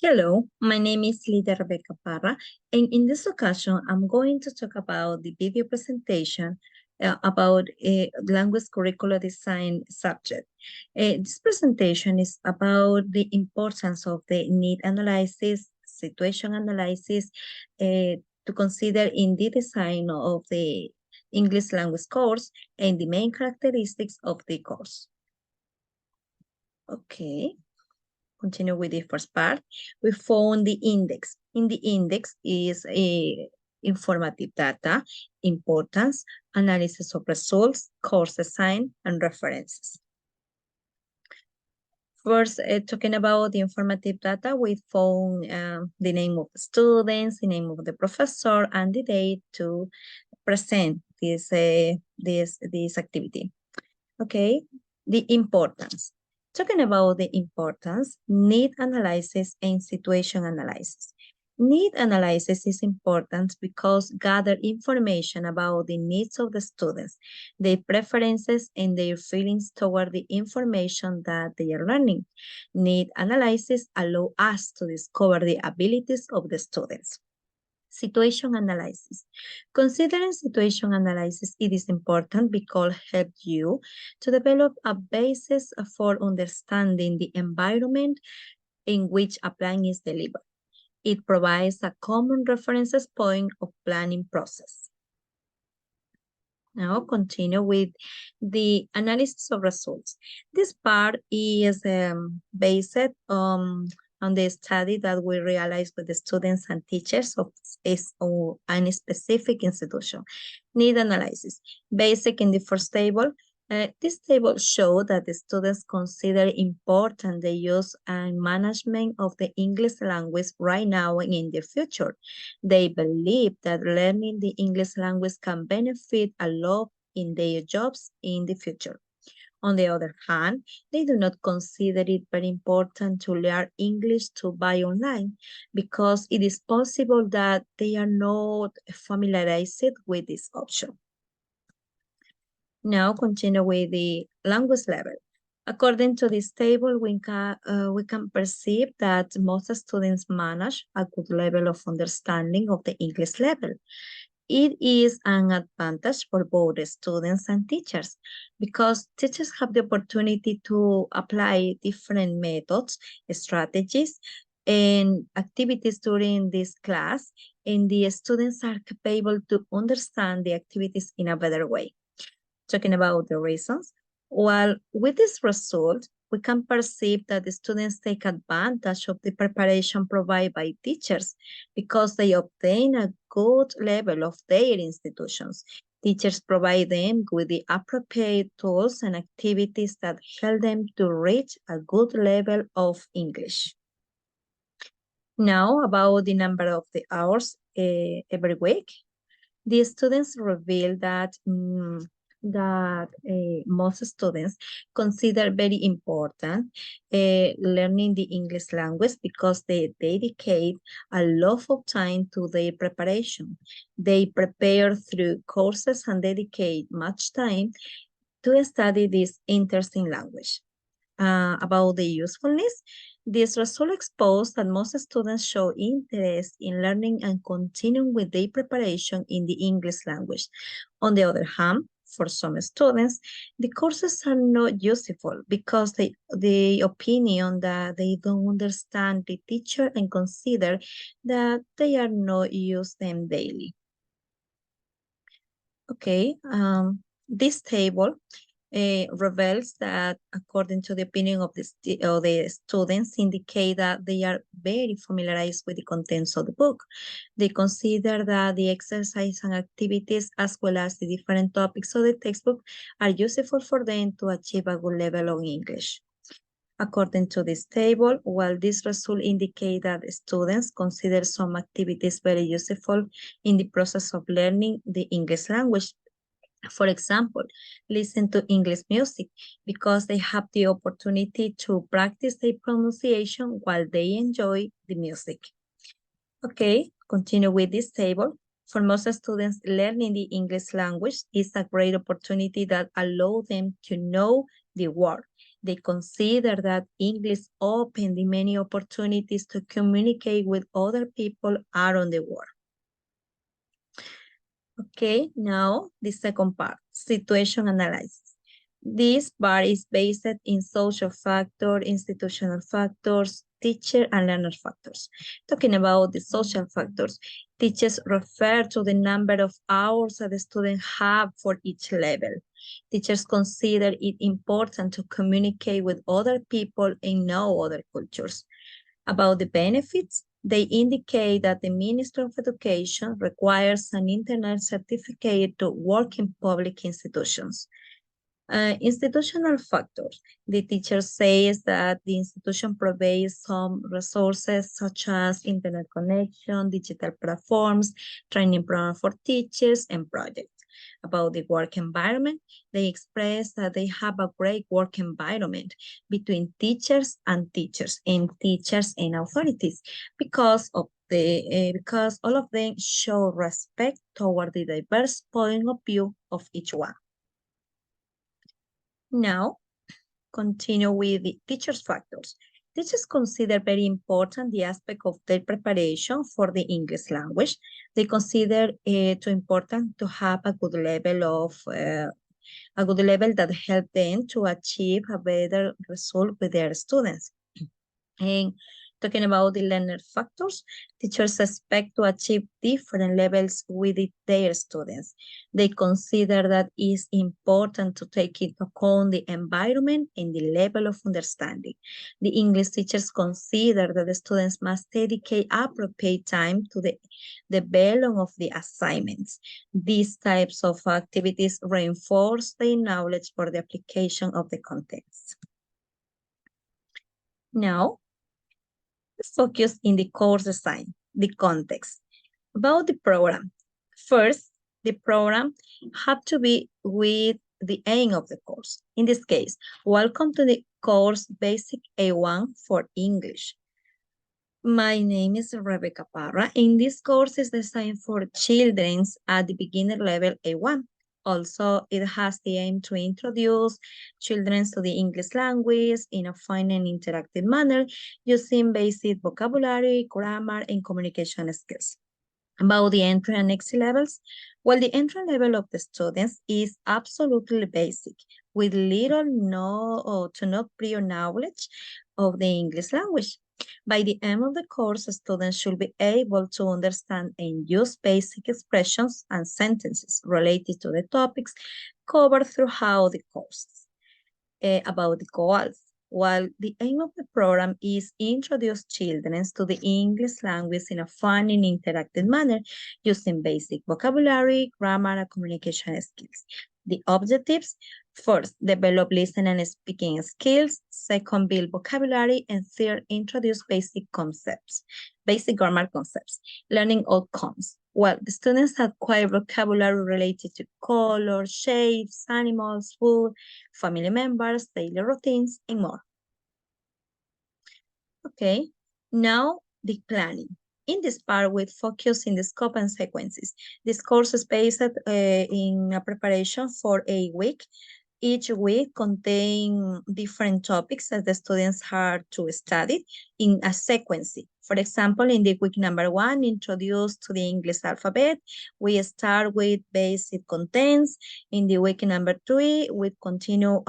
Hello, my name is Lidia Rebecca Parra, and in this occasion, I'm going to talk about the video presentation about a language curricular design subject. This presentation is about the importance of the need analysis, situation analysis to consider in the design of the English language course and the main characteristics of the course. Okay. Continue with the first part. We found the index. In the index is a informative data, importance, analysis of results, course design, and references. First, talking about the informative data, we found the name of the students, the name of the professor, and the date to present this activity. Okay, the importance. Talking about the importance, need analysis and situation analysis. Need analysis is important because gather information about the needs of the students, their preferences, and their feelings toward the information that they are learning. Need analysis allow us to discover the abilities of the students. Situation analysis. Considering situation analysis, it is important because it helps you to develop a basis for understanding the environment in which a plan is delivered. It provides a common references point of planning process. Now continue with the analysis of results. This part is based on the study that we realized with the students and teachers of any specific institution. Need analysis. Basic in the first table. This table shows that the students consider important the use and management of the English language right now and in the future. They believe that learning the English language can benefit a lot in their jobs in the future. On the other hand, they do not consider it very important to learn English to buy online because it is possible that they are not familiarized with this option. Now continue with the language level. According to this table, we can perceive that most students manage a good level of understanding of the English level. It is an advantage for both students and teachers because teachers have the opportunity to apply different methods, strategies, and activities during this class, and the students are capable to understand the activities in a better way. Talking about the reasons, while with this result, we can perceive that the students take advantage of the preparation provided by teachers because they obtain a good level of their institutions. Teachers provide them with the appropriate tools and activities that help them to reach a good level of English. Now, about the number of the hours every week, the students reveal that most students consider very important learning the English language because they dedicate a lot of time to their preparation. They prepare through courses and dedicate much time to study this interesting language. About the usefulness, this result exposed that most students show interest in learning and continuing with their preparation in the English language. On the other hand, for some students, the courses are not useful because the opinion that they don't understand the teacher and consider that they are not use them daily. Okay, this table reveals that according to the opinion of the students indicate that they are very familiarized with the contents of the book. They consider that the exercise and activities as well as the different topics of the textbook are useful for them to achieve a good level of English. According to this table, while this result indicate that students consider some activities very useful in the process of learning the English language, for example, listen to English music because they have the opportunity to practice their pronunciation while they enjoy the music. Okay, continue with this table. For most students, learning the English language is a great opportunity that allows them to know the word, They consider that English opens the many opportunities to communicate with other people around the world. Okay, now the second part, situation analysis. This part is based in social factors, institutional factors, teacher and learner factors. Talking about the social factors, teachers refer to the number of hours that the students have for each level. Teachers consider it important to communicate with other people and know other cultures. About the benefits, they indicate that the Ministry of Education requires an internet certificate to work in public institutions. Institutional factors. The teacher says that the institution provides some resources such as internet connection, digital platforms, training program for teachers, and projects. About the work environment, they express that they have a great work environment between teachers and authorities because all of them show respect toward the diverse point of view of each one. Now, continue with the teachers' factors. Teachers consider very important the aspect of their preparation for the English language. They consider it too important to have a good level that help them to achieve a better result with their students. And talking about the learner factors, teachers expect to achieve different levels with their students. They consider that it's important to take into account the environment and the level of understanding. The English teachers consider that the students must dedicate appropriate time to the development of the assignments. These types of activities reinforce their knowledge for the application of the contents. Now, focus in the course design, the context. About the program. First, the program have to be with the aim of the course. In this case, welcome to the course Basic A1 for English. My name is Rebecca Parra, and this course is designed for children at the beginner level A1. Also, it has the aim to introduce children to the English language in a fun and interactive manner using basic vocabulary, grammar, and communication skills. About the entry and exit levels, well, the entry level of the students is absolutely basic, with little to no prior knowledge of the English language. By the end of the course, students should be able to understand and use basic expressions and sentences related to the topics covered throughout the course. About the goals. While the aim of the program is introduce children to the English language in a fun and interactive manner using basic vocabulary, grammar, and communication skills. The objectives: first, develop listening and speaking skills. Second, build vocabulary. And third, introduce basic grammar concepts. Learning outcomes. Well, the students acquire vocabulary related to color, shapes, animals, food, family members, daily routines, and more. Okay, now the planning. In this part, we focus in the scope and sequences. This course is based in a preparation for a week. Each week contains different topics that the students have to study in a sequence. For example, in the week number 1, introduced to the English alphabet, we start with basic contents. In the week number 3, we continue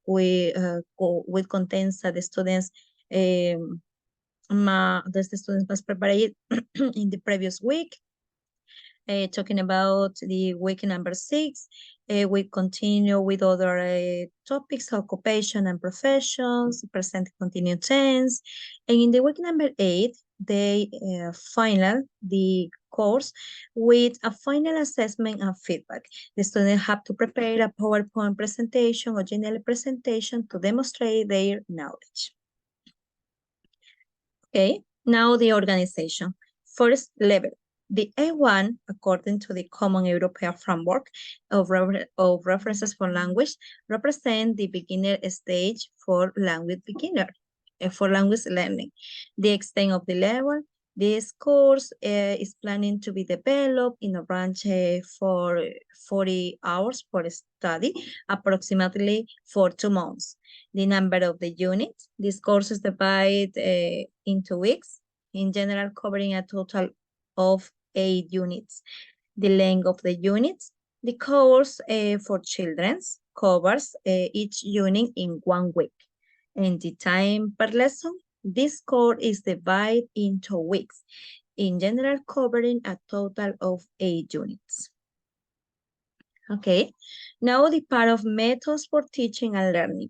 with contents that the students must prepare in the previous week. Talking about the week number 6, we continue with other topics, occupation and professions, present continuous tense. And in the week number 8, they final the course with a final assessment and feedback. The students have to prepare a PowerPoint presentation or general presentation to demonstrate their knowledge. Okay, now the organization. First level. The A1, according to the Common European Framework of References for Language, represent the beginner stage for language learning. The extent of the level, This course is planning to be developed in a range for 40 hours for study, approximately for 2 months. The number of the units, this course is divided into weeks, in general covering a total of 8 units. The length of the units, the course for children covers each unit in 1 week. And the time per lesson, this course is divided into weeks, in general covering a total of 8 units. Okay, now the part of methods for teaching and learning.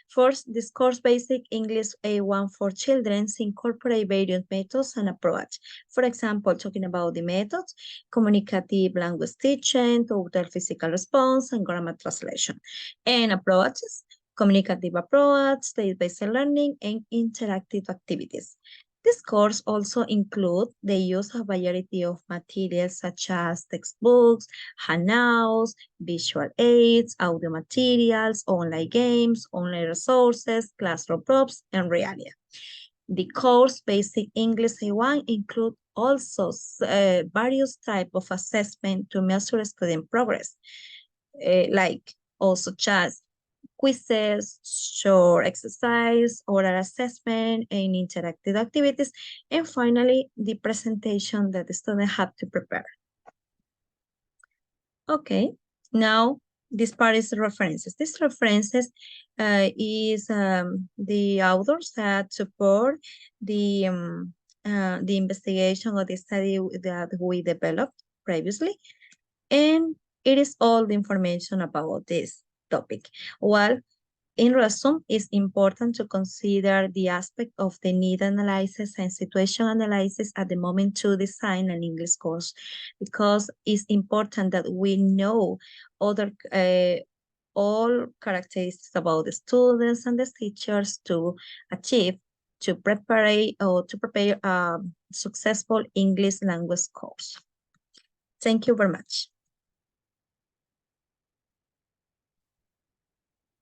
First, this course Basic English A1 for children incorporate various methods and approach. For example, talking about the methods, communicative language teaching, total physical response, and grammar translation. And approaches, communicative approach, state-based learning, and interactive activities. This course also includes the use of a variety of materials such as textbooks, handouts, visual aids, audio materials, online games, online resources, classroom props, and Realia. The course Basic English A1 includes also various types of assessment to measure student progress, like also just quizzes, short exercise, oral assessment, and interactive activities. And finally, the presentation that the student have to prepare. Okay, now this part is references. These references is the authors that support the investigation or the study that we developed previously. And it is all the information about this topic. Well, in resume, it's important to consider the aspect of the need analysis and situation analysis at the moment to design an English course, because it's important that we know other all characteristics about the students and the teachers to prepare a successful English language course. Thank you very much.